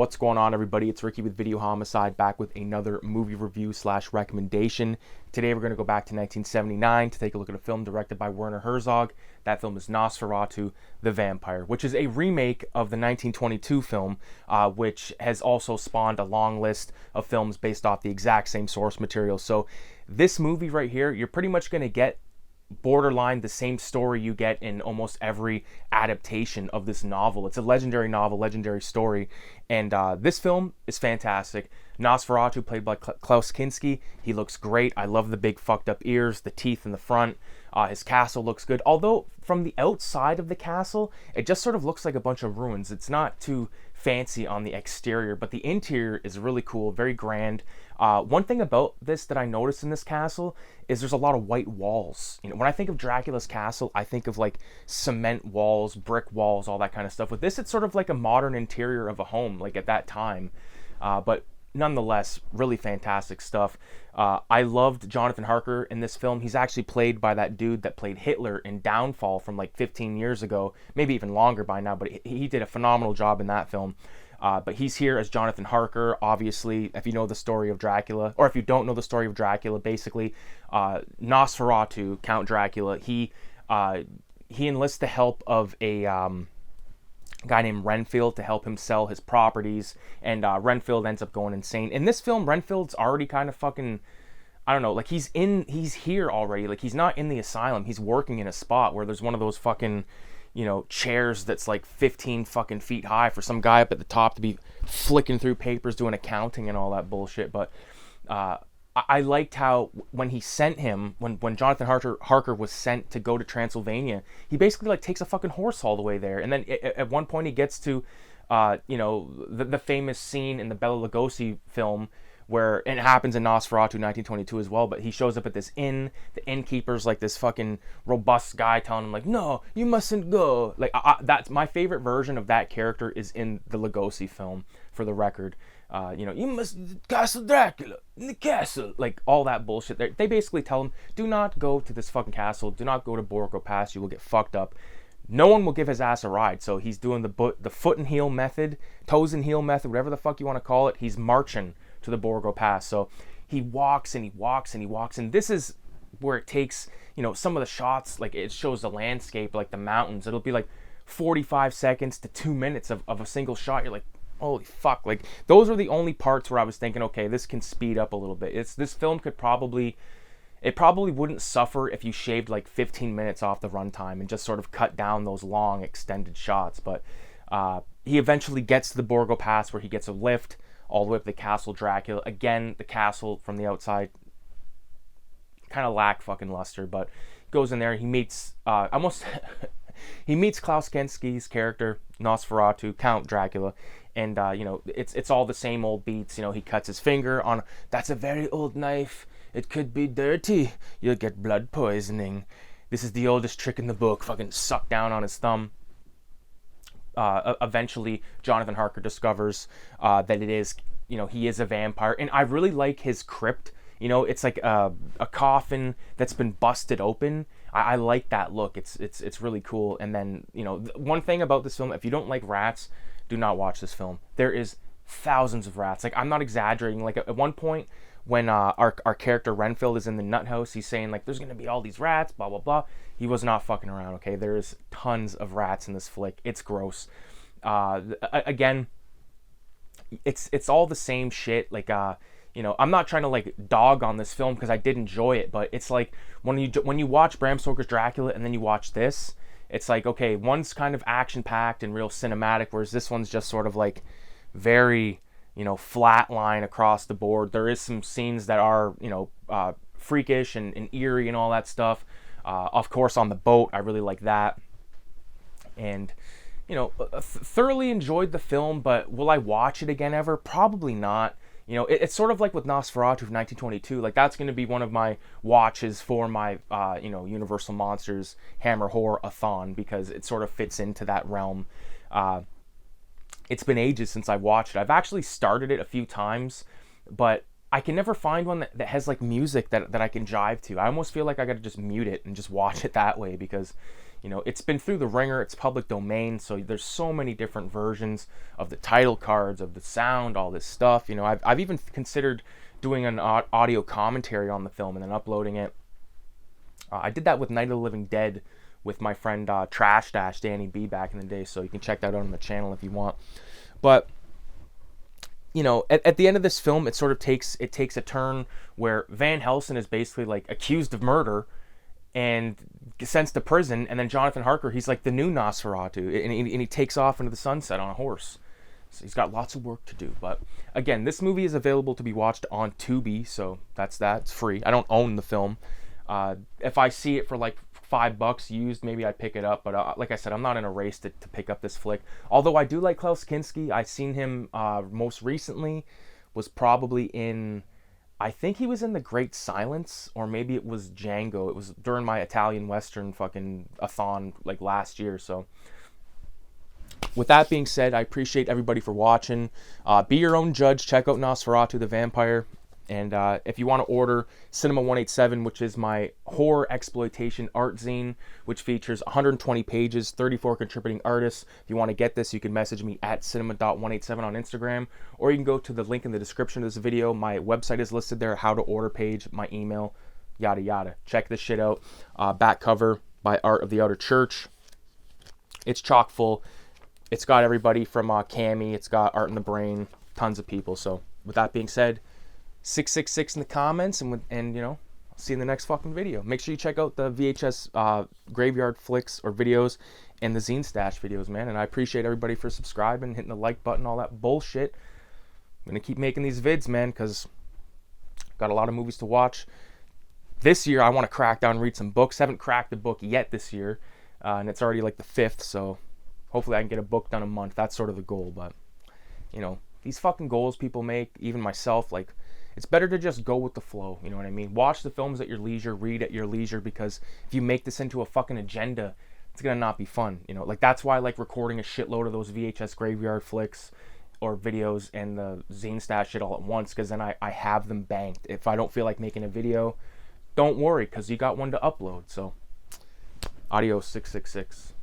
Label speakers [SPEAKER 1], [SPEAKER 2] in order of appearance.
[SPEAKER 1] What's going on, everybody? It's Ricky with Videohomicide, back with another movie review / recommendation. Today we're going to go back to 1979 to take a look at a film directed by Werner Herzog. That film is Nosferatu, the Vampire, which is a remake of the 1922 film, which has also spawned a long list of films based off the exact same source material. So this movie right here, you're pretty much going to get borderline the same story you get in almost every adaptation of this novel. It's a legendary novel, legendary story, and this film is fantastic. Nosferatu, played by Klaus Kinski, he looks great. I love the big fucked up ears, the teeth in the front. His castle looks good, although from the outside of the castle, it just sort of looks like a bunch of ruins. It's not too fancy on the exterior, but the interior is really cool, very grand. One thing about this that I noticed in this castle is there's a lot of white walls. You know, when I think of Dracula's castle, I think of like cement walls, brick walls, all that kind of stuff. With this, it's sort of like a modern interior of a home, like at that time. But nonetheless, really fantastic stuff. I loved Jonathan Harker in this film. He's actually played by that dude that played Hitler in Downfall from like 15 years ago, maybe even longer by now, but he did a phenomenal job in that film. But he's here as Jonathan Harker. Obviously, if you know the story of Dracula, or if you don't know the story of Dracula, basically, Nosferatu, Count Dracula, he enlists the help of a guy named Renfield to help him sell his properties, and Renfield ends up going insane. In this film, Renfield's already kind of fucking, I don't know, like he's here already. Like he's not in the asylum. He's working in a spot where there's one of those fucking, you know, chairs that's like 15 fucking feet high for some guy up at the top to be flicking through papers, doing accounting and all that bullshit. But I liked how when he sent him, when Jonathan Harker was sent to go to Transylvania, he basically like takes a fucking horse all the way there. And then at one point he gets to, you know, the famous scene in the Bela Lugosi film where, and it happens in Nosferatu 1922 as well, but he shows up at this inn. The innkeeper's like this fucking robust guy telling him like, no, you mustn't go. Like that's my favorite version of that character is in the Lugosi film, for the record. You know, you must, Castle Dracula, in the castle, like all that bullshit. They basically tell him, do not go to this fucking castle, do not go to Borgo Pass, you will get fucked up. No one will give his ass a ride, so he's doing the foot and heel method, toes and heel method, whatever the fuck you want to call it. He's marching to the Borgo Pass. So he walks and he walks and he walks, and this is where it takes, you know, some of the shots, like it shows the landscape, like the mountains. It'll be like 45 seconds to 2 minutes of a single shot. You're like, holy fuck. Like those are the only parts where I was thinking, okay, this can speed up a little bit. This film could probably, it probably wouldn't suffer if you shaved like 15 minutes off the runtime and just sort of cut down those long extended shots. But he eventually gets to the Borgo Pass, where he gets a lift all the way up to the Castle Dracula. Again, the castle from the outside kind of lack fucking luster, but goes in there. He meets he meets Klaus Kinski's character, Nosferatu, Count Dracula, and you know, it's all the same old beats. You know, he cuts his finger on, that's a very old knife, it could be dirty, you'll get blood poisoning. This is the oldest trick in the book. Fucking suck down on his thumb. Eventually Jonathan Harker discovers that it is, you know, he is a vampire, and I really like his crypt. You know, it's like a coffin that's been busted open. I like that look. It's really cool. And then, you know, one thing about this film, if you don't like rats, do not watch this film. There is thousands of rats. Like, I'm not exaggerating. Like at one point when our character Renfield is in the nut house, he's saying like, there's gonna be all these rats, blah blah blah. He was not fucking around. Okay, there's tons of rats in this flick. It's gross. Again, it's all the same shit. Like you know, I'm not trying to like dog on this film because I did enjoy it, but it's like when you watch Bram Stoker's Dracula and then you watch this, it's like, okay, one's kind of action packed and real cinematic, whereas this one's just sort of like very, you know, flat line across the board. There is some scenes that are, you know, freakish and eerie and all that stuff. Of course, on the boat, I really like that. And, you know, thoroughly enjoyed the film, but will I watch it again ever? Probably not. You know, it's sort of like with Nosferatu of 1922. Like, that's going to be one of my watches for my, you know, Universal Monsters Hammer Horror-a-thon, because it sort of fits into that realm. It's been ages since I watched it. I've actually started it a few times, but I can never find one that has like music that I can jive to. I almost feel like I got to just mute it and just watch it that way, because, You know, it's been through the ringer. It's public domain, so there's so many different versions of the title cards, of the sound, all this stuff. You know, I've even considered doing an audio commentary on the film and then uploading it. I did that with Night of the Living Dead with my friend Trash Dash Danny B back in the day, so you can check that out on the channel if you want. But you know, at the end of this film, it sort of takes a turn where Van Helsing is basically like accused of murder and sent to prison, and then Jonathan Harker, he's like the new Nosferatu, and he takes off into the sunset on a horse. So he's got lots of work to do. But again, this movie is available to be watched on Tubi, so that's that. It's free. I don't own the film. If I see it for like $5 used, maybe I'd pick it up. But like I said, I'm not in a race to pick up this flick. Although I do like Klaus Kinski. I've seen him most recently was probably in, I think he was in The Great Silence, or maybe it was Django. It was during my Italian Western fucking a-thon like last year. So with that being said, I appreciate everybody for watching. Be your own judge. Check out Nosferatu the Vampire. And if you want to order Cinema 187, which is my horror exploitation art zine, which features 120 pages, 34 contributing artists. If you want to get this, you can message me at cinema.187 on Instagram, or you can go to the link in the description of this video. My website is listed there, how to order page, my email, yada yada. Check this shit out. Back cover by Art of the Outer Church. It's chock full. It's got everybody from Cammy. It's got Art in the Brain. Tons of people. So with that being said, 666 in the comments, and you know, I'll see you in the next fucking video. Make sure you check out the VHS graveyard flicks or videos and the Zine Stash videos, man. And I appreciate everybody for subscribing, hitting the like button, all that bullshit. I'm gonna keep making these vids, man, because got a lot of movies to watch. This year, I want to crack down and read some books. Haven't cracked a book yet this year, and it's already like the 5th, so hopefully I can get a book done a month. That's sort of the goal, but you know, these fucking goals people make, even myself, like, it's better to just go with the flow, you know what I mean? Watch the films at your leisure, read at your leisure, because if you make this into a fucking agenda, it's gonna not be fun, you know? Like, that's why I like recording a shitload of those VHS graveyard flicks or videos and the Zine Stash shit all at once, because then I have them banked. If I don't feel like making a video, don't worry, because you got one to upload. So, adios, 666.